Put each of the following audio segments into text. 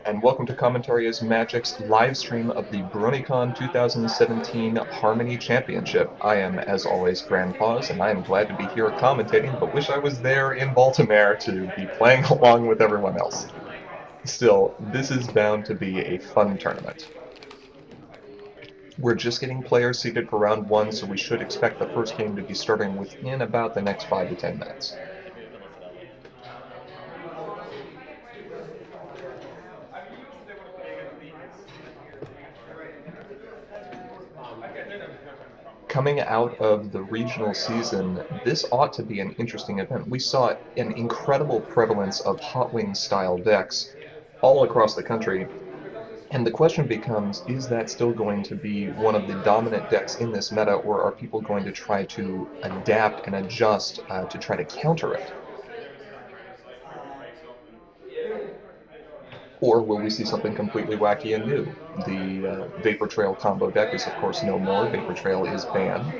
and welcome to Commentary as Magic's live stream of the BronyCon 2017 Harmony Championship. I am, as always, Grandpaws, and I am glad to be here commentating, but wish I was there in Baltimore to be playing along with everyone else. Still, this is bound to be a fun tournament. We're just getting players seated for round one, so we should expect the first game to be starting within about the next 5 to 10 minutes. Coming out of the regional season, this ought to be an interesting event. We saw an incredible prevalence of Hot Wings style decks all across the country, and the question becomes, is that still going to be one of the dominant decks in this meta, or are people going to try to adapt and adjust to try to counter it? Or will we see something completely wacky and new? The Vapor Trail combo deck is, of course, no more. Vapor Trail is banned.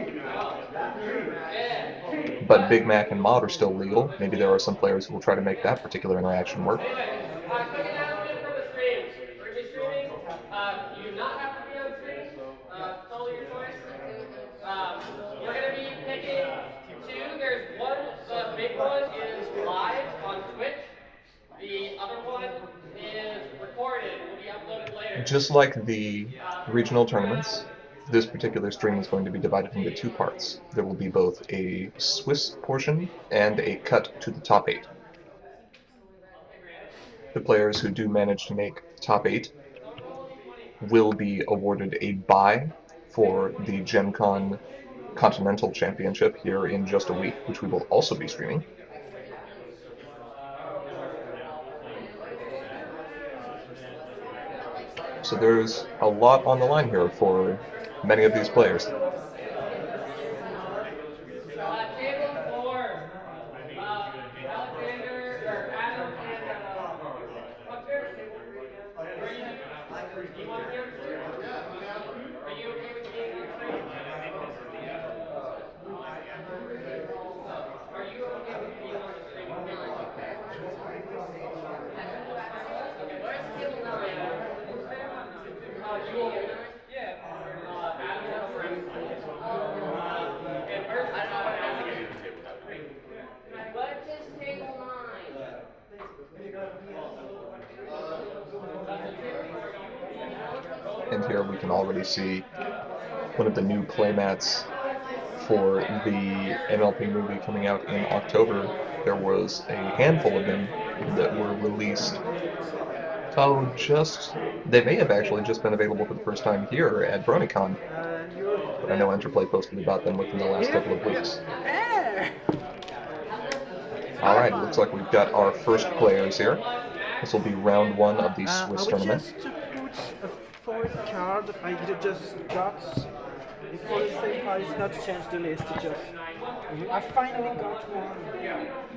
But Big Mac and Mod are still legal. Maybe there are some players who will try to make that particular interaction work. We're going to be picking two. There's one, the big one is live on Twitch. The other one is recorded, will be uploaded later. Just like the regional tournaments, this particular stream is going to be divided into two parts. There will be both a Swiss portion and a cut to the top 8. The players who do manage to make top 8 will be awarded a bye for the Gen Con Continental Championship here in just a week, which we will also be streaming. So there's a lot on the line here for many of these players. And here we can already see one of the new playmats for the MLP movie coming out in October. There was a handful of them that were released. Oh, they may have actually just been available for the first time here at BronyCon. But I know Interplay posted about them within the last couple of weeks. Alright, looks like we've got our first players here. This will be round one of the Swiss tournament. Just to put a fourth card I just got. For the same card, it's not to change the list, it just... I finally got one.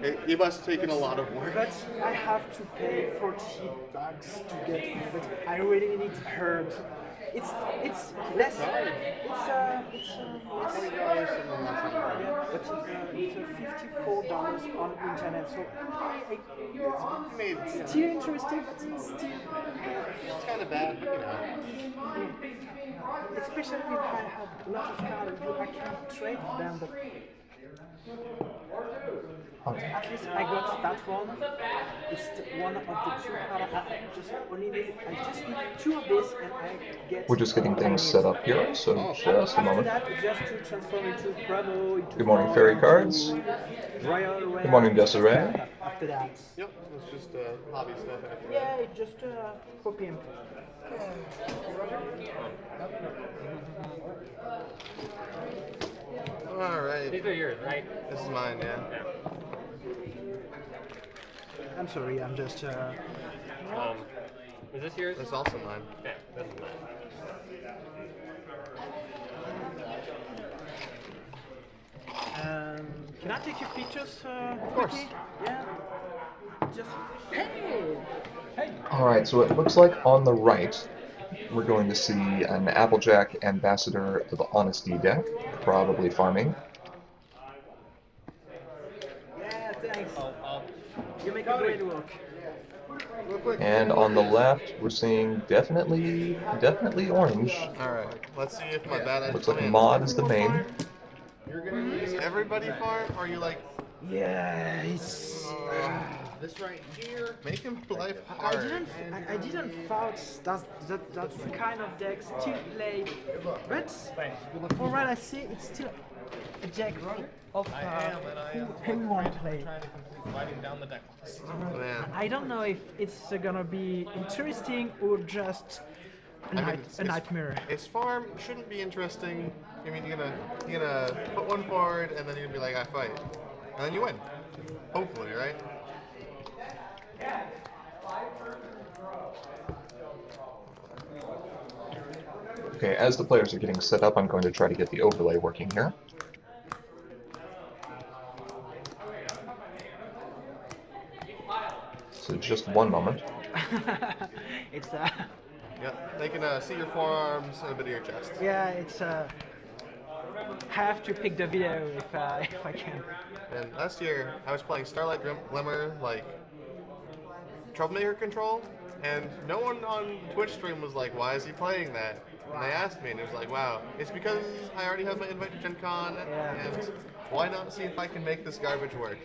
It must have taken a lot of work. But I have to pay 40 bucks to get it, but I really need herbs. It's less. It's $54 on internet. So it's still interesting, but it's still It's kind of bad, but you know. Especially if I have a lot of cards, I can't trade them. But at least I got that one. It's one of the two cards. I just need two of this, and I get. We're just getting things set up here, so just a moment. After that, just to transform into Bravo, into Good morning, Fairy Cards. Royal. Good morning, Desiree. After that. Yep, it's just hobby stuff after Yeah, it's just for pimp. Alright. These are yours, right? This is mine, yeah. I'm sorry, I'm just. Is this yours? That's also mine. Okay, this is mine. Can I take your pictures? Of course. Quickly? Yeah. Just. Hey! Alright, so it looks like on the right, we're going to see an Applejack Ambassador of Honesty deck, probably farming. Yeah, thanks. You make a great work. Real quick. And on the left, we're seeing definitely orange. Alright, let's see if my bad Looks like Mod is the main. Is everybody farm? Or are you like, Yeah, it's. this right here? Make him life I hard. didn't thought that's the kind of deck still play, but for what I see, it's still a deck of who won't play. Man. I don't know if it's gonna be interesting or just a nightmare. His farm shouldn't be interesting. I mean, you're gonna put one forward, and then you're gonna be like, I fight, and then you win. Hopefully, right? Okay, as the players are getting set up, I'm going to try to get the overlay working here. So just one moment. It's Yeah, they can see your forearms and a bit of your chest. yeah, it's have to pick the video if I can. And last year, I was playing Starlight Glimmer, like, Troublemaker Control, and no one on Twitch stream was like, why is he playing that? And they asked me, and it was like, wow, it's because I already have my invite to Gen Con, and why not see if I can make this garbage work?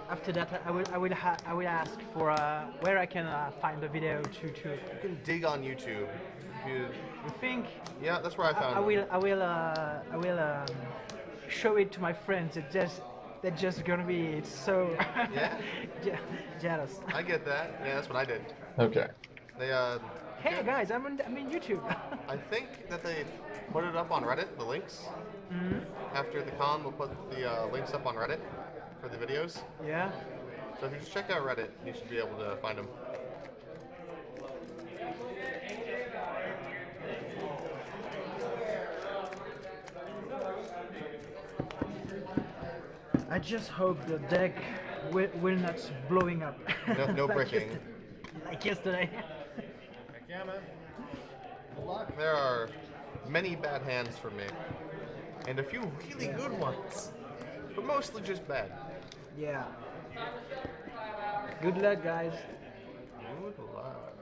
After that, I will ask for where I can find the video to. You can dig on YouTube. You think? Yeah, that's where I found it. I will show it to my friends. They're just gonna be it's so jealous. I get that. Yeah, that's what I did. Okay. They Hey guys, I'm in YouTube. I think that they put it up on Reddit, the links. After the con, we'll put the links up on Reddit for the videos. Yeah. So if you just check out Reddit, you should be able to find them. I just hope the deck will not blowing up. No Like bricking. Like yesterday. Yeah, man. Good luck. There are many bad hands for me, and a few really good ones, but mostly just bad. Yeah. Good luck, guys. Good luck.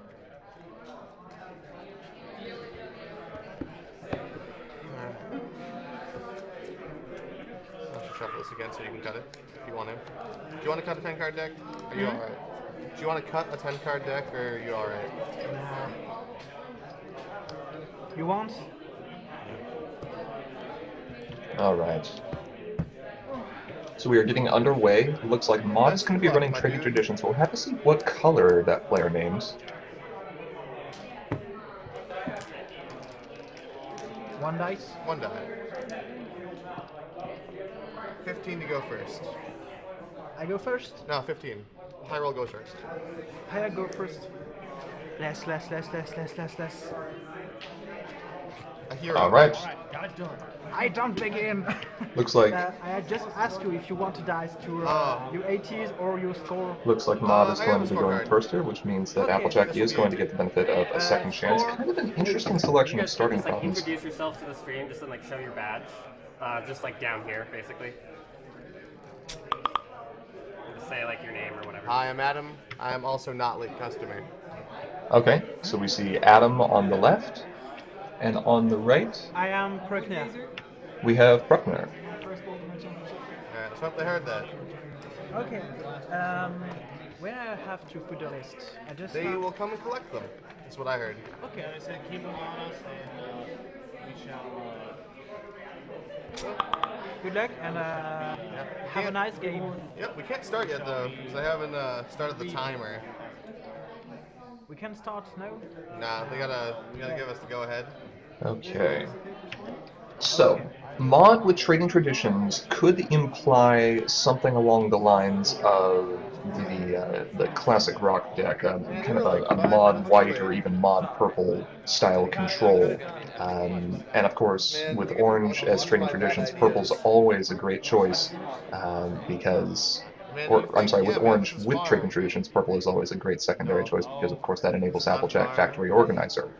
I should shuffle this again so you can cut it if you want to. Do you want to cut a 10-card deck? Are you alright? Do you want to cut a 10-card deck, or are you alright? You want? Alright. So we are getting underway. Looks like Mod is going to be running Trading Traditions. We'll have to see what color that player names. One dice? One die. 15 to go first. I go first? No, 15. High roll goes first. I go first. Less. A hero. Alright. I don't begin. Looks like I just ask you if you want to dice to your 80s or your score. looks like Mod is I going have to a be going scorecard. first here, which means that Applejack is going to get the benefit of a second chance. Kind of an interesting selection of starting just, like, problems. introduce yourself to the stream, just to like show your badge, just like down here, basically. Just say like your name or whatever. Hi, I'm Adam. I am also not late customer. Okay, so we see Adam on the left, and on the right, I am Prochner. we have Bruckner. Alright, let's hope they heard that. Okay. Where I have to put the list? I just They have... will come and collect them. That's what I heard. Okay. Keep them on us, and we shall. Good luck and have a nice game. Yep, we can't start yet though, because I haven't started the timer. We can start now. Nah, they gotta give us the go ahead. Okay. So, Mod with Trading Traditions could imply something along the lines of the classic rock deck, kind of a Mod white or even Mod purple style control. And of course, with orange as Trading Traditions, purple's always a great choice because. Or, I'm sorry, with orange with Trading Traditions, purple is always a great secondary choice because, of course, that enables Applejack Factory Organizer.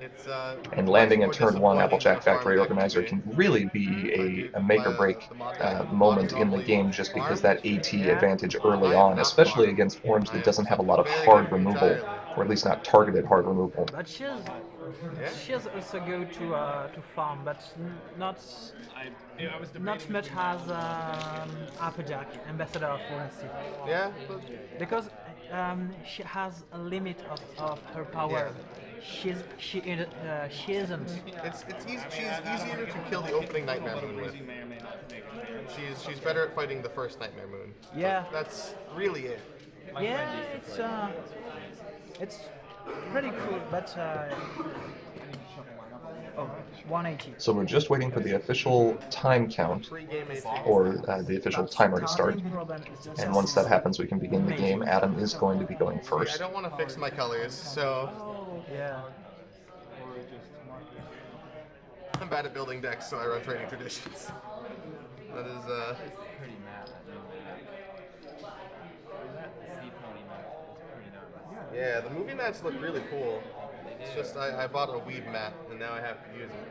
It's And much landing more at turn 1 disappointing than a Applejack farm Factory deck Organizer would can be. really be a make or break The mod deck. moment in the Normally game, just because farm. that AT Yeah. advantage early I am on, not especially farm. against Orange I that am doesn't have a something lot of very hard different removal, entirely. or at least not targeted hard removal. But she's Yeah. she's also go to farm, but not I was debating not much between as Applejack Ambassador, for instance, Yeah, but because she has a limit of her power. She isn't. it's easy. She's easier to kill the opening Nightmare Moon with. Breezy may or may not make it. She's better at fighting the first Nightmare Moon. Yeah. That's really it. Yeah, it's pretty cool, but oh, 180. So we're just waiting for the official time count, Pre-game AC. or the official timer to start. And once that happens, we can begin the game. Adam is going to be going I first. don't want to fix my colors, so Yeah. I'm bad at building decks, so I run Trading Traditions. That is Pretty mad at new map. The sea pony map is pretty nice. yeah. The movie mats look really cool. It's just I bought a weeb mat and now I have to use it.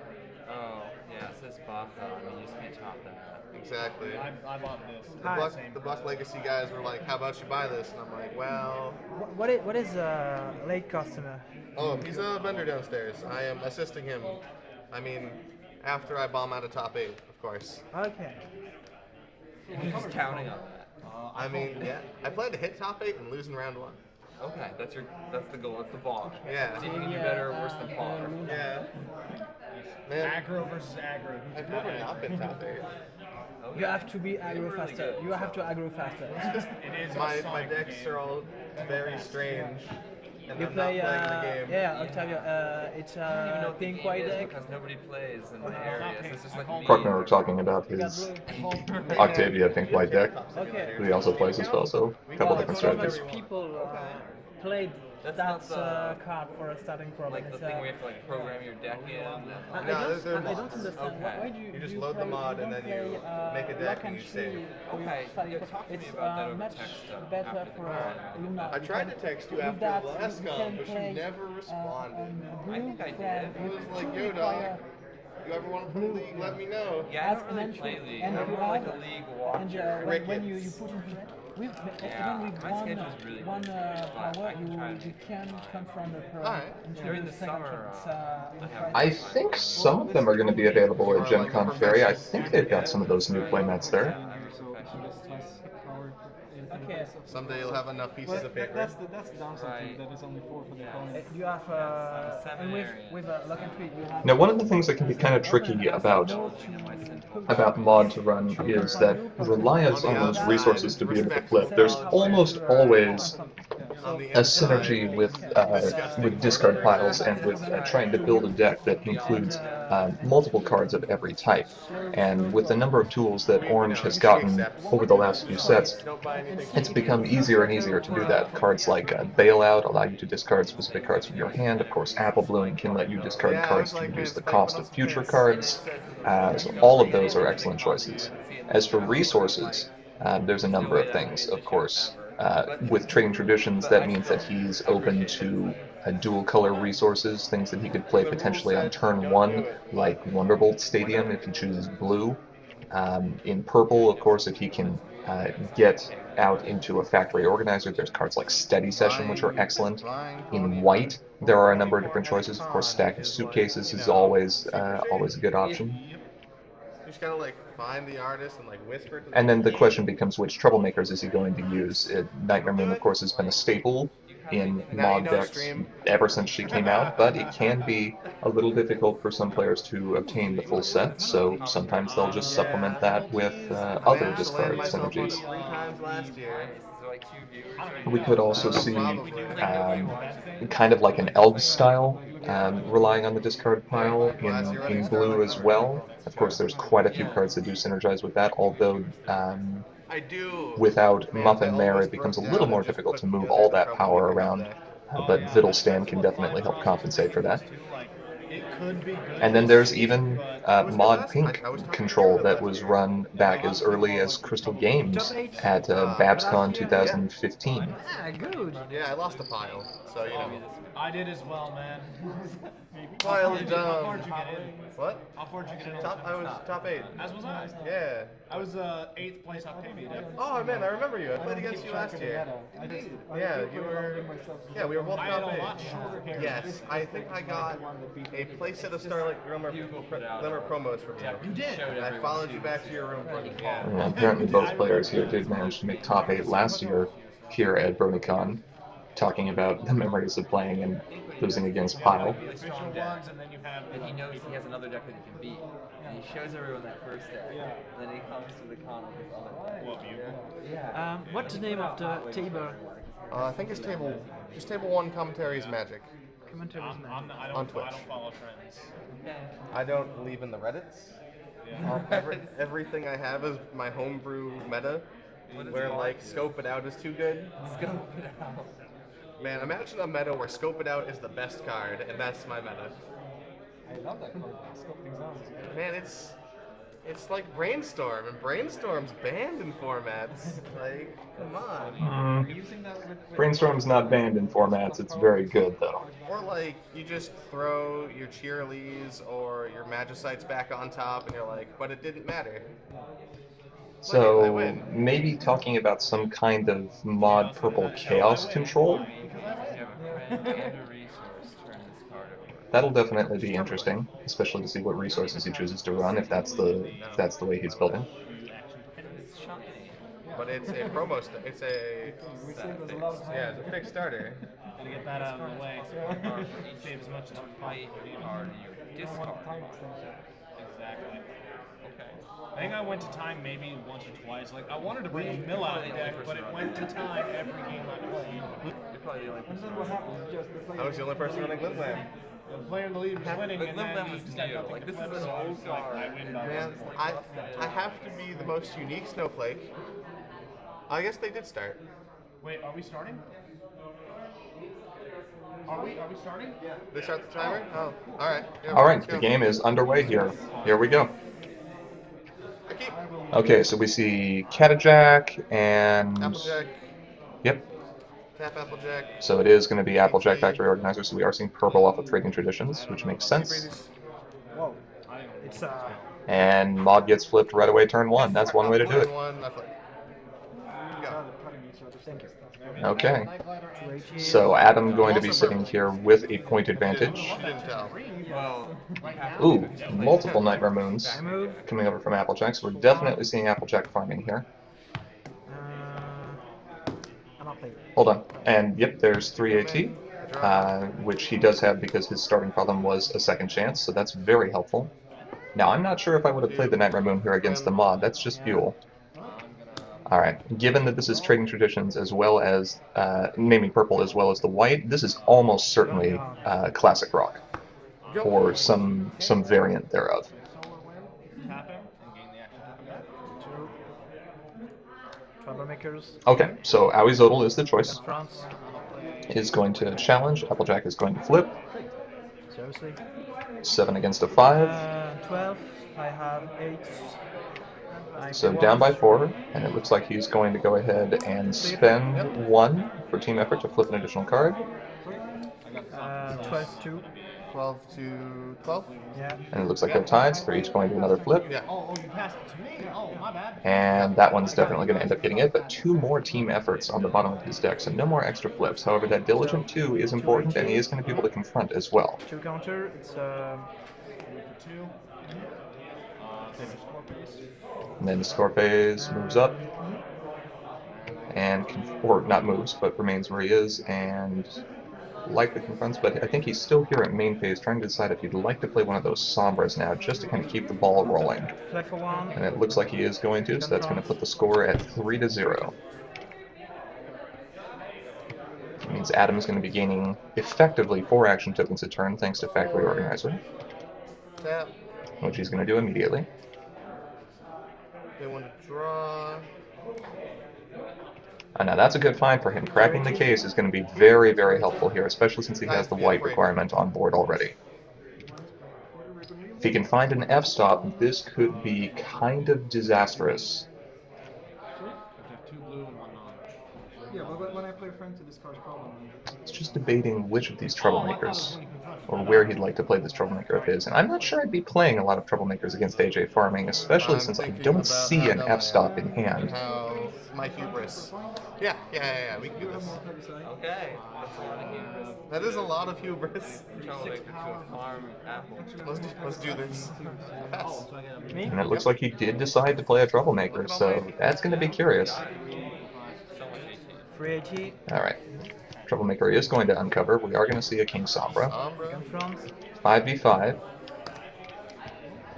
Oh, yeah, it says Baka. I mean, you just can't top that. Exactly. I bought this. The Buck Legacy guys were like, "How about you buy this?" And I'm like, "Well, What is a late customer? oh, he's a vendor downstairs. I am assisting him. I mean, after I bomb out of top 8, of course. Okay. You're just counting on that. I mean, yeah. I plan to hit top 8 and lose in round 1. Okay, that's the goal. That's the bar. Yeah. See if you can do better or worse than par. Yeah. Man, Aggro versus aggro. I've never not been top 8. Oh, You yeah. have to be aggro You're really faster. good, You have so- to aggro faster. It is a My Sonic decks game. are all very strange. And You I'm play, not playing the game. yeah, Octavia. It's I don't even know what the pink game white is deck. because nobody plays in my area. So it's just like me. Bruckner were talking about You got his blue. Octavia pink white deck, Okay. who he also plays as well, so a couple different So much strategies. people played That's that not the- card for a starting problem. Like the It's, thing where you have to like program your deck in. I No, don't, they're I don't mods. understand. Okay. Why do You just do load the play, mod you and don't then you play, make a deck lock and you tree save. for your Okay, starting yeah, problem? talk to me It's about that over much text, better after the for call. Luna. I tried to text you With after that, the last you con, can but you play, never responded. blue I think I friend did. I with was like, two yo, dog, fire you ever want to play League, let me know. Yeah, I as don't an really entry, play League. and I'm you more like have- a League and watcher. when you Crickets. put into it, with Yeah, even with my one schedule's really one busy, but power, I can try to you make can time. confront the pro. Alright. into During the second summer, trick. It's, I have- I think some of them are going to be available at Gen Con Ferry. I think they've got some of those new playmats there. I'm a professional. Okay. Someday you'll have enough pieces of paper. That's the downside Right. to it, that is only 4 for the opponent. You have and seminary. with a lock and treat, you have Now, one of the things that can be kind of tricky about mod to run is that reliance on those resources to be able to flip. There's almost always On the a inside, synergy with discard piles and with trying to build a deck that includes multiple cards of every type. And with the number of tools that Orange has gotten over the last few sets, don't buy anything. it's become easier and easier to do that. Cards like Bailout allow you to discard specific cards from your hand. Of course, Apple Bloom can let you discard cards to reduce the cost of future cards. So all of those are excellent choices. As for resources, there's a number of things, of course. With Trading Traditions, that means that he's open to dual color resources, things that he could play potentially on turn 1, like Wonderbolt Stadium if he chooses blue. In purple, of course, if he can get out into a factory organizer, there's cards like Steady Session, which are excellent. In white, there are a number of different choices. Of course, Stack of Suitcases is always a good option. You just gotta like find the artist and like whisper to them. And then the question becomes, which troublemakers is he going to use? Nightmare Moon, of course, has been a staple in mod decks ever since she came out, but it can be a little difficult for some players to obtain the full set, so sometimes they'll just supplement that with other discard synergies. 3 times last year. So like 2 viewers right We now. could also see kind of like an Elves style, relying on the discard pile in blue as well. Of course, there's quite a few cards that do synergize with that, although I do. without Muffin Mare, it becomes a little more difficult to move all that power around. But Vittlestand can definitely help compensate for that. It could be good. And then there's even but Who's got Mod last? Pink I was talking control about that last was year. run back as early as Crystal Games Top 8? at Last BabsCon year? 2015. Ah, good. Yeah, I lost a pile, so you know. I did as well, man. Pile of How dumb. far did you get in? What? How far did you get in? I was top 8. As was I. Yeah. I was 8th place on payment. Oh man, I remember you. I played against you last year. Yeah, you were. Yeah, we were both I had top a 8. lot shorter hair. Yes, I think I got a playset of Starlight Glimmer promos from you. You did. And I followed you back to your room for them. Yeah. And apparently both players here did manage to make top 8 last year here at BronyCon, talking about the memories of playing and losing against Pile. Official ones, and then you have. And he knows he has another deck that he can beat. And he shows everyone that first deck. And then he comes to the con with his other deck. Well, beautiful. Yeah. What's the name of the table? I think it's table 1 commentaries magic. Commentaries I'm man. not, On Twitch. I don't follow trends. I don't believe in the Reddits. Everything I have is my homebrew meta, where like scope it out is too good. Scope it out. Man, imagine a meta where scope it out is the best card, and that's my meta. I love that card. Sculpting zones. Man, it's like Brainstorm, and Brainstorm's banned in formats. Like, come on. Brainstorm's not banned in formats, it's very good though. Or like, you just throw your Cheerlees or your Magicites back on top, and you're like, but it didn't matter. I So win. maybe talking about some kind of Mod Purple Chaos control? You have a friend and a resource. Turn this card over. That'll definitely be interesting, especially to see what resources he chooses to run if that's the way he's building. It's shocking. But it's a promo. It's a yeah, it's a fixed starter. Gotta get that out of the way. Save as much time. Play card you discard. Exactly. Okay. I think I went to time maybe once or twice. Like, I wanted to bring a mill out of the deck, but it went to time every game I played. You're probably the only person. I was the only person running Glintland. The player in the lead was winning, But and then Limblem he is stepped new. up Like, and this is flipped, an so I old was like, card. I win by Man, one. I have to be the most unique snowflake. I guess they did start. Wait, are we starting? Are we starting? Yeah. They start the timer? Oh, all right. Yeah, All right, let's the go. game is underway here. Here we go. I keep Okay, so we see Catajack and Applejack, yep. tap Applejack. So it is going to be Applejack Factory Organizer. So we are seeing purple off of Trading Traditions, which makes sense. Whoa. It's And Mod gets flipped right away turn 1. That's one way to do it. One, I flip. Go. thank you. Okay. So Adam going to be sitting here with a point advantage. She didn't tell. Well, Ooh, multiple Nightmare Moons I move. coming over from Applejack. So we're definitely seeing Applejack farming here. I'm not playing. Hold on. And yep, there's 3 AT, which he does have because his starting problem was a second chance, so that's very helpful. Now, I'm not sure if I would have played the Nightmare Moon here against the Mod. That's just fuel. Alright, given that this is Trading Traditions as well as, naming purple as well as the white, this is almost certainly Classic Rock, or some variant thereof. Tap him and gain the action token back. Troublemakers. Okay, so Aoi Zodal is the choice. France. Is going to challenge, Applejack is going to flip. Seriously. 7 against a 5. 12. I have 8. So down by 4, and it looks like he's going to go ahead and spend 1 for team effort to flip an additional card. 12 2. 12 to 12? Yeah. And it looks like they're tied, so they're each going to another flip. Yeah. Oh, you passed it to me? Oh, my bad. And that one's definitely going to end up getting it, but 2 more team efforts on the bottom of his deck, so no more extra flips. However, that Diligent 2 is important, and he is going to be able to confront as well. 2 counter. It's For 2. Save your score, please. And then Scorphes moves up, and, or not moves, but remains where he is, and likely confronts, but I think he's still here at main phase trying to decide if he'd like to play one of those Sombras now, just to kind of keep the ball rolling. flag for 1. And it looks like he is going to, so that's going to put the score at 3-0. It means Adam's going to be gaining effectively 4 action tokens a turn thanks to Factory Organizer, Tap. which he's going to do immediately. They want to draw. Now that's a good find for him. Cracking the case is going to be very, very helpful here, especially since he has the white requirement on board already. If he can find an f-stop, this could be kind of disastrous. You have to have 2 blue and 1 non. Yeah, but when I play Frank to discard problem. It's just debating which of these troublemakers, when you confront or where he'd like to play this troublemaker of his. And I'm not sure I'd be playing a lot of troublemakers against AJ Farming, especially I'm since I thinking don't about see how an dumb I f-stop am in and hand. how my hubris. Yeah, we can do this. Okay, that's a lot of hubris. That is a lot of hubris. Troublemaker to a farm apple. Let's do this. Pass. Me? And it looks like he did decide to play a troublemaker, so that's going to be curious. So much 18. 380. Alright. Troublemaker is going to uncover. We are going to see a King Sombra. Sombra. Confront. 5v5.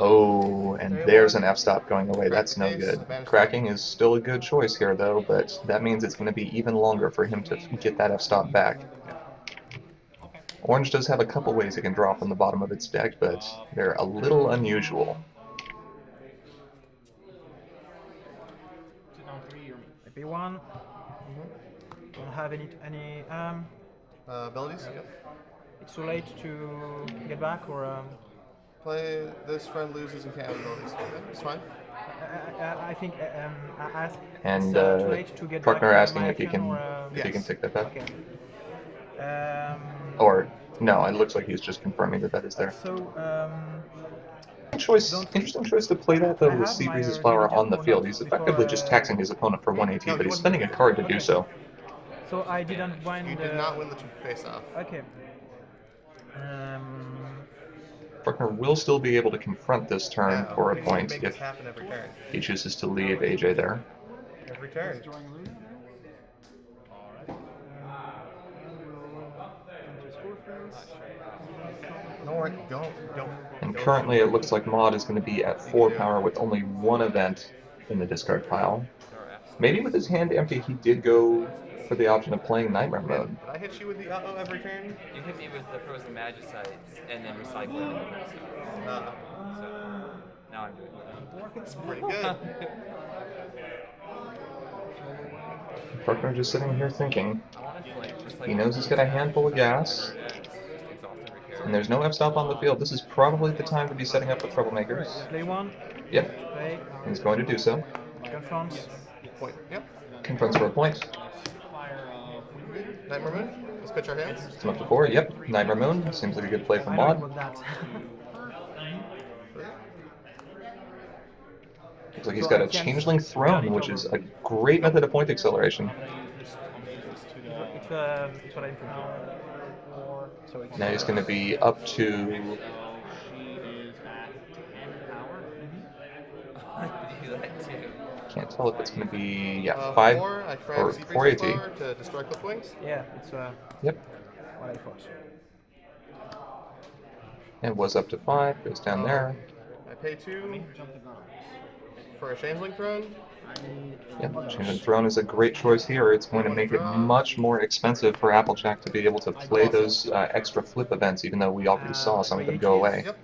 Oh, and there's an f-stop going away. That's no good. Cracking is still a good choice here, though, but that means it's going to be even longer for him to get that f-stop back. Orange does have a couple ways it can draw from the bottom of its deck, but they're a little unusual. Maybe one. Don't have any Abilities? Yep. it's too late to get back or Play this friend loses and can't have abilities. Okay, it's fine. I think ask And it's too late to get Partner back asking my if he action can or, if he can Yes. take that back. Okay. Or no, it looks like he's just confirming that that is there. So Interesting choice to play that though I with have Sea my, Breeze's Flower on the or field. not He's before, effectively just taxing his opponent for 180, but he's spending a card to do so. so I didn't win. You did not win the face-off. Okay. Faulkner will still be able to confront this turn for a we point make if this happen every turn. he chooses to leave AJ there. Every turn. Don't. And currently it looks like Mod is going to be at 4 power with only one event in the discard pile. Maybe with his hand empty he did go for the option of playing Nightmare Mode. Did I hit you with the uh-oh every turn? You hit me with the frozen magicites and then recycle it. Uh, So now I'm doing that. it's pretty good. Faulkner just sitting here thinking. I want to play just like He knows he's got a handful of gas, exhausted repair. and there's no f-stop on the field. This is probably the time to be setting up with troublemakers. Play one. Yep, Play. he's going to do so. Confront. Point. Yep. Confronts for a point. Nightmare Moon. Let's pitch our hands. It's up to 4. Yep, Nightmare Moon seems like a good play for I know Mod. about that. Looks like he's got a Changeling Throne, which is a great method of point acceleration. It's what I prefer. So it's Now he's going to be up to, She is at 10 power. I do that too. can't tell if it's going to be, yeah, 5 4. I or craft Sea 480. Flower to destroy Clipwings. yeah, it's Yep, what I thought. and was up to 5, goes down there. I pay 2 for a Changeling Throne. Yep, Changeling Throne is a great choice here. It's going to make it much more expensive for Applejack to be able to play those extra flip events, even though we already saw some of them go away. Yep.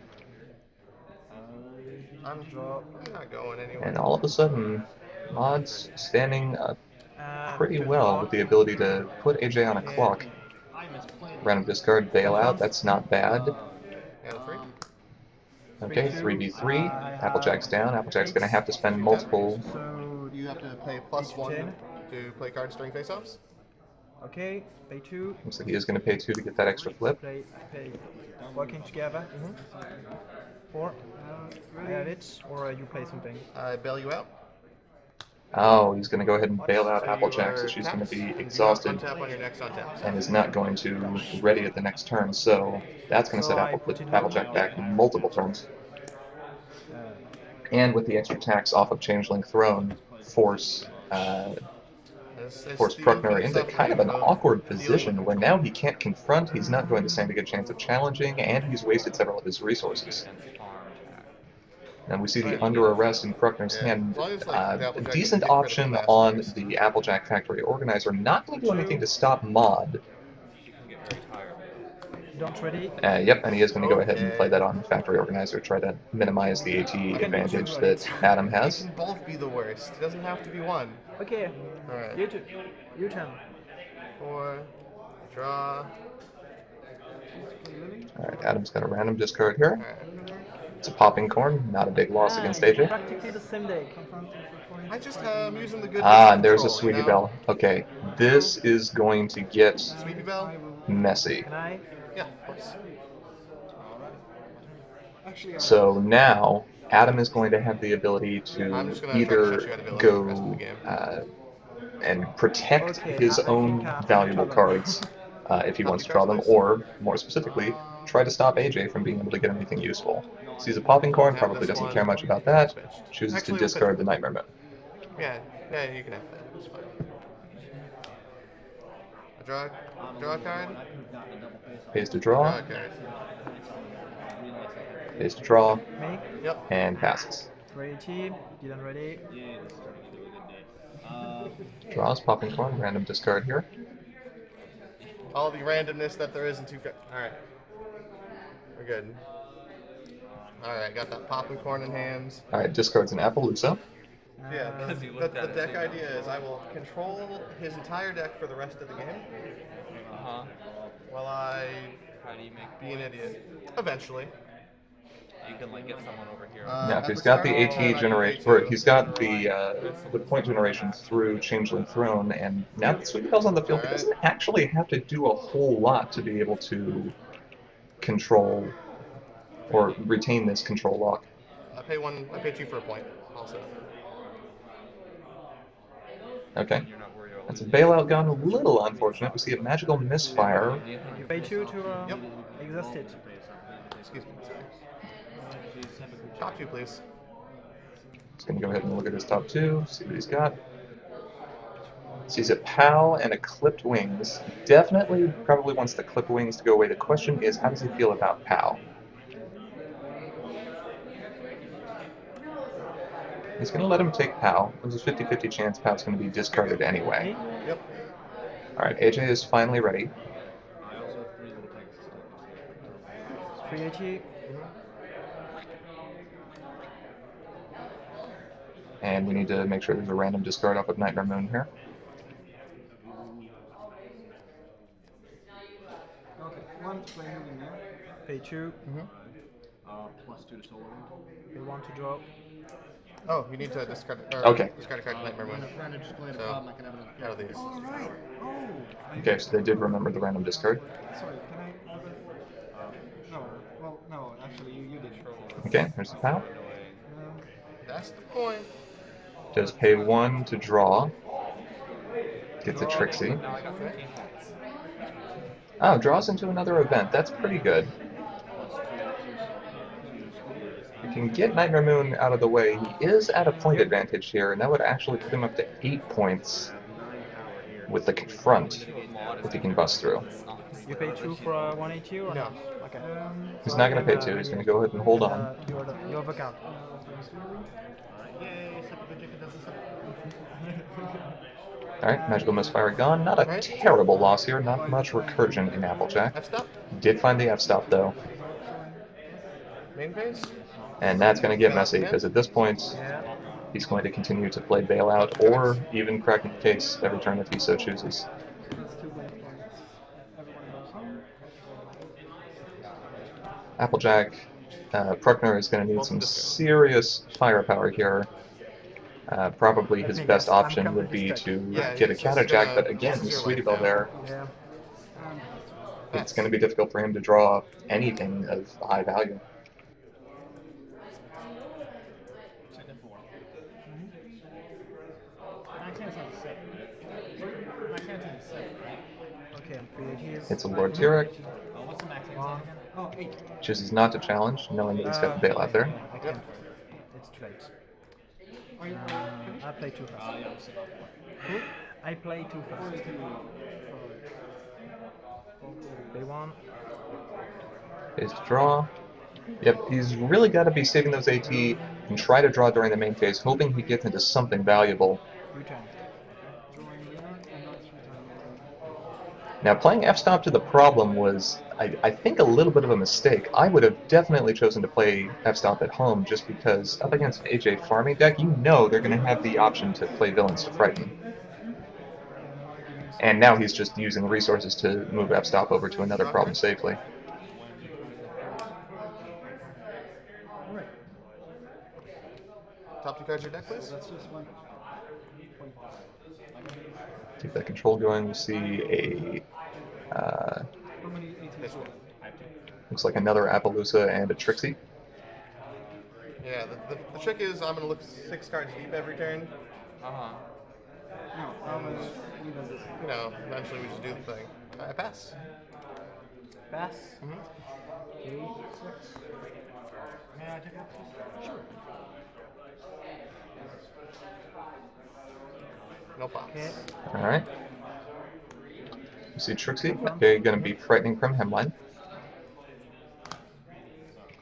I'm not going anywhere. And all of a sudden, Mod's standing up pretty Good well draw. with the ability to put AJ on a clock. Random discard, bailout, that's not bad. And 3. Okay, 3v3. Applejack's down. Applejack's going to have to spend multiple. So You have to pay +1 to play cards during face-offs. okay, pay 2. Looks like he is going to pay 2 to get that extra flip. Play working together. 4. I have it, or you play something. I bail you out. Oh, he's going to go ahead and bail out So you Applejack, so are she's going to tapped. be You do not exhausted untap on your next untap. and is not going to ready at the next turn. So that's going to set Applejack back multiple turns. And with the extra tax off of Changeling Throne, force Bruckner into kind of an awkward position where now he can't confront, he's not going to stand a good chance of challenging, and he's wasted several of his resources. And we see the under arrest in Bruckner's hand. A decent option on the Applejack Factory Organizer, not going to do anything to stop Mod. Don't ready. Yep, and he is going to go ahead and play that on Factory Organizer, try to minimize the AT advantage that Adam They has. can both be the worst. It doesn't have to be one. Okay, Alright. you turn. 4. Draw. Alright, Adam's got a random discard here. Alright. It's a popping corn, not a big loss against It's AJ. practically the same deck. I just am using the goodness Ah, of and there's a control, you Sweetie know? Belle. Okay, this is going to get Sweetie Belle? messy. Can I? Yeah, of course. So now, Adam is going to have the ability I'm to just gonna try to shut either you out of village for the rest of the go game. and protect Okay, his I think own I'm in valuable trouble. cards if he Top wants two to draw cards, them, please. or, more specifically, try to stop AJ from being able to get anything useful. Sees a popping corn, Have probably this doesn't one. care much about We'll that, pitch. chooses to Actually, we'll pitch discard the one. Nightmare Moon. Yeah, you can have that. It's fine. I draw a card. Pays to I draw draw, a card. pays to draw, Me? Yep. and passes. Ready team? Dylan ready? Yeah, this is starting to be a good day. Draws, popping corn, random discard here. All the randomness that there is in Alright. We're good. Alright, got that popping corn in hand. Alright, discards an Appaloosa. Yeah, he the looked at it, deck so- idea is I will control his entire deck for the rest of the game Uh-huh. while I How do you make be an idiot. Eventually. You can like get someone over here. Now, if At he's the got start the of the turn, AT I generation, use or A2. he's got the point generation through Changeling Throne, and now that Sweetie Belle's on the field, he Alright. doesn't actually have to do a whole lot to be able to control or retain this control lock. I pay 2 for a point, also. Okay. You're not worried about That's a losing. bailout gun, a little unfortunate. We see a magical misfire. Do you think You pay 2 to Yep. exhaust it. Excuse me, sorry. Top 2, please. Just gonna go ahead and look at his top two, see what he's got. Sees a POW and a clipped wings. Definitely, probably wants the clipped wings to go away. The question is, how does he feel about POW? He's going to let him take POW. There's a 50-50 chance POW's going to be discarded anyway. Me? Yep. Alright, AJ is finally ready. I also have 3 little tanks. 380. And we need to make sure there's a random discard off of Nightmare Moon here. Okay, 1 to play moving there. Pay 2. +2 to solar. Pay 1 to draw. Oh, you need to discard Okay. discard a card to Nightmare Moon. So, out of these. Alright. Oh. Okay, so they did remember the random discard. Sorry, can I have it? No. Well, no, actually, you did. Okay, there's the POW. That's the point. Does pay 1 to draw. Gets a Trixie. No, I got 15 points. Oh, draws into another event. That's pretty good. We can get Nightmare Moon out of the way. He is at a point advantage here, and that would actually put him up to 8 points with the confront if he can bust through. You pay 2 for 180 or No. not? Okay. He's not going to pay 2. He's going to go ahead and hold on. You have a count. Alright, Magical Misfire gone. Not a terrible loss here. Not much recursion in Applejack. F-stop. Did find the F-stop, though. Main phase. And that's going to get messy, because at this point, Yeah. he's going to continue to play Bailout, or even Cracking the Case every turn if he so chooses. Applejack, Pruckner is going to need some serious firepower here. Probably his best option would be to get a Counterjack, but again, with Sweetie Belle there, Yeah. it's going to be difficult for him to draw anything of high value. Okay, I'm 380. It's a Lord Tyrek, What's the max One. Oh, 8. chooses not to challenge, knowing that he's got the Bailout there. I can't. It's too late. I play 2 first. I play 2 first. Play 1. Is to draw. Yep, he's really got to be saving those AT and try to draw during the main phase, hoping he gets into something valuable. Return. Now, playing F-Stop to the problem was, I think, a little bit of a mistake. I would have definitely chosen to play F-Stop at home just because up against an AJ farming deck, you know they're going to have the option to play villains to frighten. And now he's just using the resources to move F-Stop over to another problem safely. Alright. Top 2 cards of your deck, please. That's just one. Keep that control going. We see a How many ATs? looks like another Appaloosa and a Trixie. Yeah, the trick is I'm gonna look 6 cards deep every turn. Uh-huh. No, how much we does this? You know, eventually we just do the thing. I pass. Pass. Mm-hmm. Okay. May I take that? Sure. No pops. Okay. All right. We see Trixie. Okay, going to be Frightening from Hemline.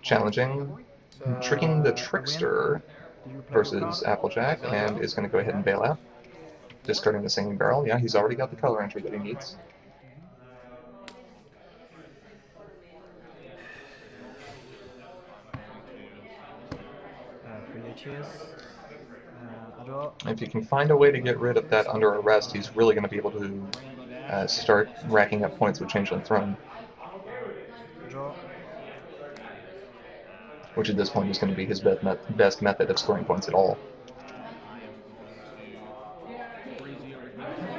Challenging, Tricking the Trickster versus Applejack, and is going to go ahead and bail out. Discarding the Singing Barrel. Yeah, he's already got the color entry that he needs. If he can find a way to get rid of that under arrest, he's really going to be able to start racking up points with Changeling Throne. Which at this point is going to be his best method of scoring points at all.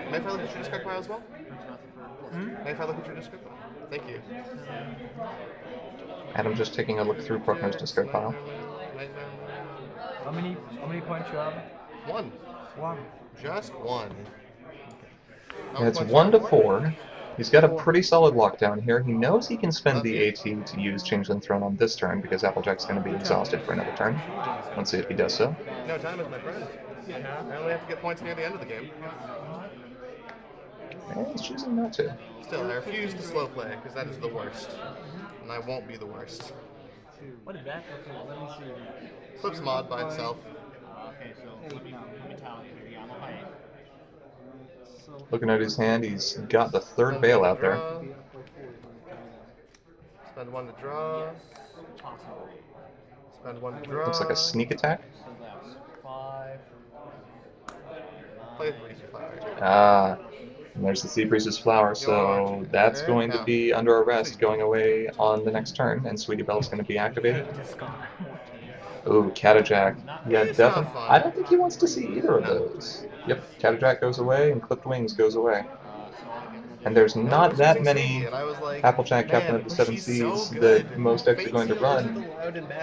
May I look at your discard pile as well? May I look at your discard pile? Thank you. Adam just taking a look through Bruckner's discard pile. How many points you have? 1. 1. Just 1. And it's 1 to 4. He's got a pretty solid lockdown here. He knows he can spend the AT to use Changeling Throne on this turn because Applejack's going to be exhausted for another turn. Let's see if he does so. No, time is my friend. I only have to get points near the end of the game. And he's choosing not to. Still, I refuse to slow play because that is the worst. And I won't be the worst. What is that? Okay, let me see. Clips mod by itself. Okay, so let me tally here. Yeah, I'm on my 8. Looking at his hand, he's got the third bailout there. Spend 1 to draw. Spend 1 to draw. Looks like a sneak attack. So that's 5. Play 3 flower. Ah, and there's the Sea Breeze's Flower, so that's going to be under arrest going away on the next turn, and Sweetie Belle's going to be activated. Ooh, Catajack. Yeah, definitely. I don't think he wants to see either of those. Yep, Catajack goes away, and Clipped Wings goes away. And there's not that many Applejack Captain of the Seven Seas that most decks are going to run,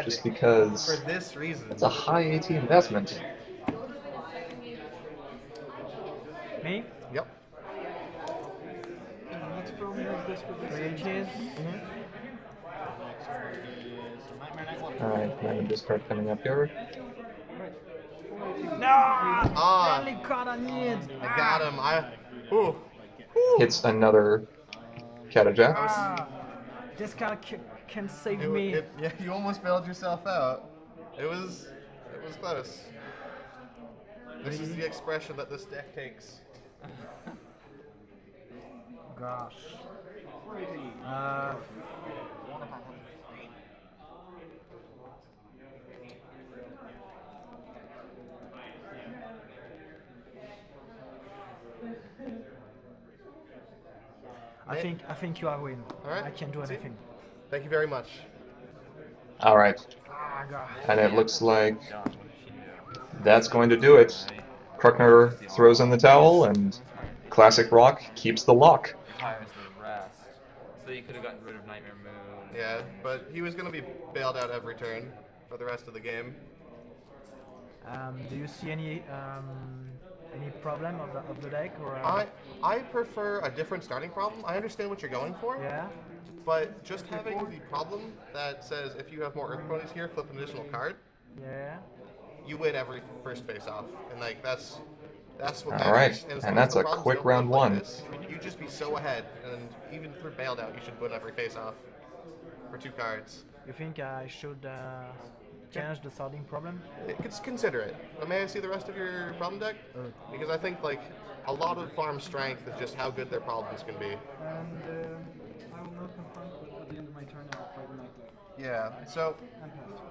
just because it's a high AT investment. Me? Yep. Next problem is this with the ATs. Alright, random discard coming up here. No! Deadly card on it! I got him. Ooh. Hits another Catajack. This card can save me. Yeah, you almost bailed yourself out. It was close. This is the expression that this deck takes. Gosh. I think you are win. Alright. I can't do anything. Thank you very much. Alright, Ah, God. and it looks like that's going to do it. Kruckner throws in the towel, and Classic Rock keeps the lock. Retires the rest. So you could have gotten rid of Nightmare Moon. Yeah, but he was going to be bailed out every turn for the rest of the game. Do you see any problem of the deck or? I prefer a different starting problem. I understand what you're going for. Yeah. But just having the problem that says if you have more Earth Ponies here, flip an additional card. Yeah. You win every first face off, and like that's what All right, matters. and that's a problems quick don't round look like one. this, you just be so ahead, and even through bailed out, you should win every face off for 2 cards. You think I should change the starting problem? Consider it. May I see the rest of your problem deck? Because I think like a lot of farm strength is just how good their problems can be. And I will not confront at the end of my turn. I'll fight the night. Yeah. So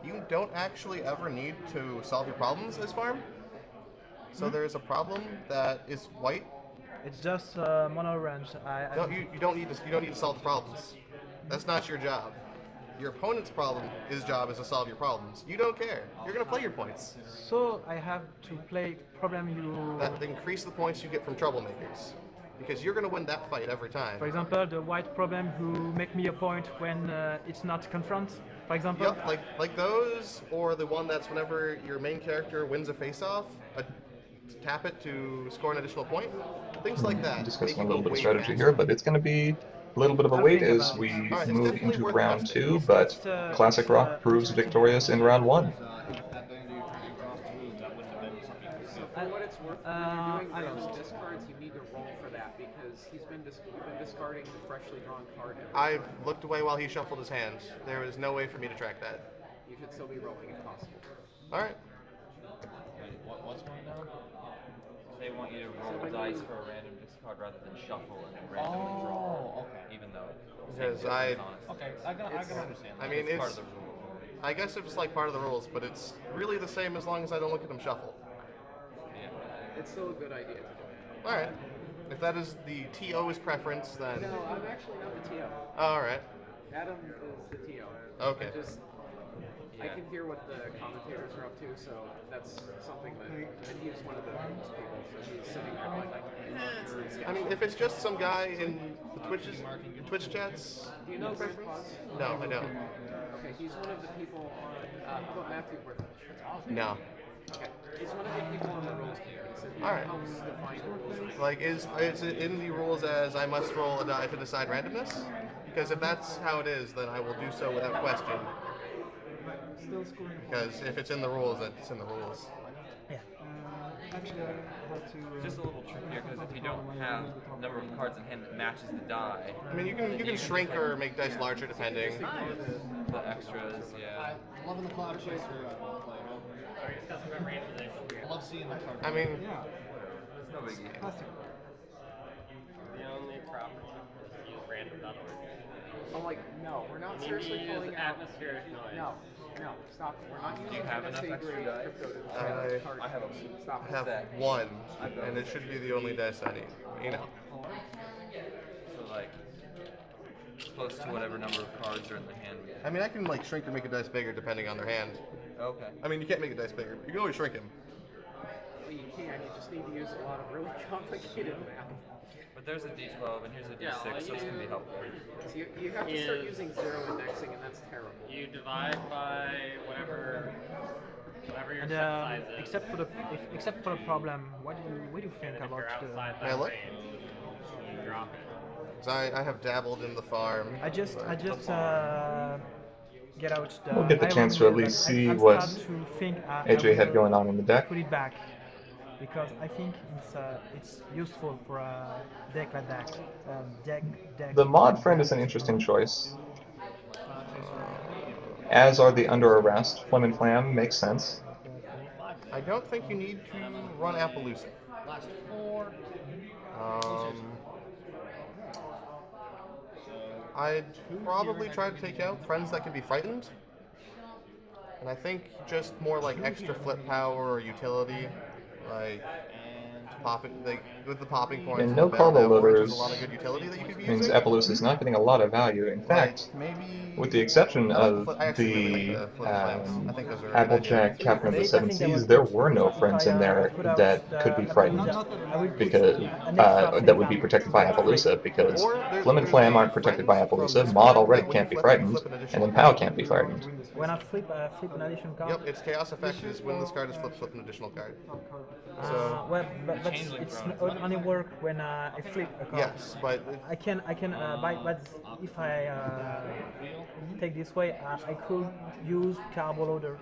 you don't actually ever need to solve your problems as farm. So there's a problem that is white. It's just mono range. No, you don't need to solve the problems. That's not your job. Your opponent's his job is to solve your problems. You don't care. You're gonna play your points. So I have to play problem you. That increase the points you get from troublemakers, because you're gonna win that fight every time. For example, the white problem who make me a point when it's not confront. For example. Yep, like those, or the one that's whenever your main character wins a face-off, tap it to score an additional point. Things like that. Discussing a little bit of strategy here, but it's going to be a little bit of a wait as we Alright, it's move definitely into worth round testing. 2, but Classic Rock proves victorious in round 1. For what it's worth, when you're doing random discards, you need to roll for that because you've been discarding the freshly drawn card. I looked away while he shuffled his hand. There was no way for me to track that. You should still be rolling if possible. Alright. Wait, what's going on? They want you to roll dice for a random discard rather than shuffle and then randomly Oh, draw. okay. Even though. Because I Okay, I can understand. I mean, Part it's of the rule. I guess it's like part of the rules, but it's really the same as long as I don't look at them shuffle. Yeah. It's still a good idea to do it. Alright. If that is the TO's preference, then... No, I'm actually not the TO. Alright. Adam is the TO. Okay. I can hear what the commentators are up to, so that's something that... And he's one of the rules people, so he's sitting there like... I mean, if it's just some guy in the Twitch chats... Do you know Greg Paz? No, I don't. Okay, he's one of the people on... how about Matthew Worth? No. Okay, he's one of the people on the rules committee, so he Alright. helps define the rules. Like, is it in the rules as I must roll a die to decide randomness? Because if that's how it is, then I will do so without question. Still scoring. Because if it's in the rules, then it's in the rules. Yeah. Actually, I have to. It's just a little trickier because if you don't have a number of cards in hand that matches the die, I mean, you can shrink or make dice larger depending. the extras, yeah. Loving the cloud chaser. I love seeing the card. I mean, It's no biggie. The only property is use random.org. I'm like, no, we're not seriously Use pulling out. atmospheric noise. No, stop it. We're not using you have enough NSA extra grade dice? crypto to generate cards. I have a Stop I have Set. one, and it should be the only dice I need. You know. So like close to whatever number of cards are in the hand. I mean, I can like shrink or make a dice bigger depending on their hand. Okay. I mean, you can't make a dice bigger. You can always shrink him. Well, you can. You just need to use a lot of really complicated math. But there's a D12 and here's a Yeah, D6, all so it's you gonna be do- helpful. So you have to start Is- using zero indexing, and that's terrible. You divide by whatever your And set size is. except for the problem, what do you think And if about you're outside May I that look? range, you drop it. 'Cause I have dabbled in the farm. I just get out the. We'll get the iron chance to at will, least but see I'm what starting to think I AJ had will going on in the deck. Put it back because I think it's useful for a deck like that. Deck. The mod friend is an interesting choice. As are the under arrest. Flim and Flam makes sense. I don't think you need to run Appaloosa. Last 4. I'd probably try to take out friends that can be frightened. And I think just more like extra flip power or utility, like popping, like with the popping points. And no the Bell carbo Networks, loaders There's a lot of good utility that you could be means using. Appaloosa is not getting a lot of value. In fact, Like, maybe with the exception I like of the I actually really the like the flip flames. I think those are a good Applejack idea. Captain of the Seven Seas, there were no friends in there that could be frightened because that would be protected by Appaloosa because Flim and Flam aren't protected by Appaloosa. Mod already can't be frightened, and then Pow can't be frightened. When I flip an addition card. Yep, its chaos effect is when this card is flipped, flip an additional card. Well, but it's only work when I flip a card. Yes, but I can buy, but if I take this way, I could use Carbo Loader,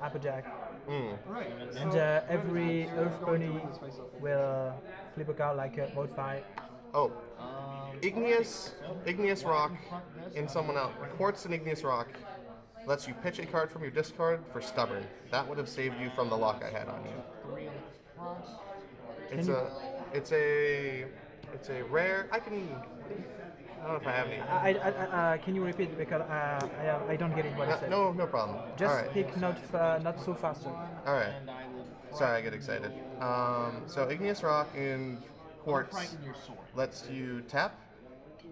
Applejack, and every Earth Pony will flip a card like Modify. oh, Igneous Rock in someone else. Quartz and Igneous Rock lets you pitch a card from your discard for Stubborn. That would have saved you from the lock I had on you. It's a rare. I don't know if I have any. Can you repeat because I don't get it what I said. No problem. Just All right. speak not so faster. All right. Sorry, I get excited. So Igneous Rock in Quartz lets you tap,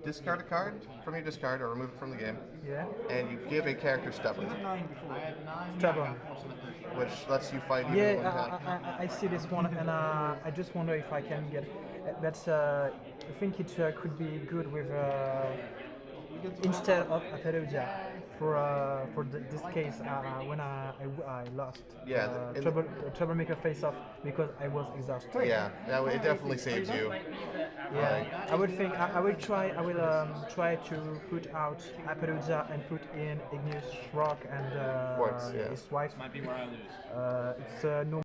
discard a card from your discard or remove it from the game, Yeah. and you give a character stubborn, Stubborn. which lets you fight even Yeah, one tap. I see this one, and I just wonder if I can get. That's. I think it could be good with instead of Aperuja for this case when I lost. Yeah, Troublemaker face off because I was exhausted. Yeah, it definitely saves you. Yeah, I would think I will try. I will try to put out Aperuja and put in Igneous Rock and Quartz, yeah. his wife. Might be where I lose. It's no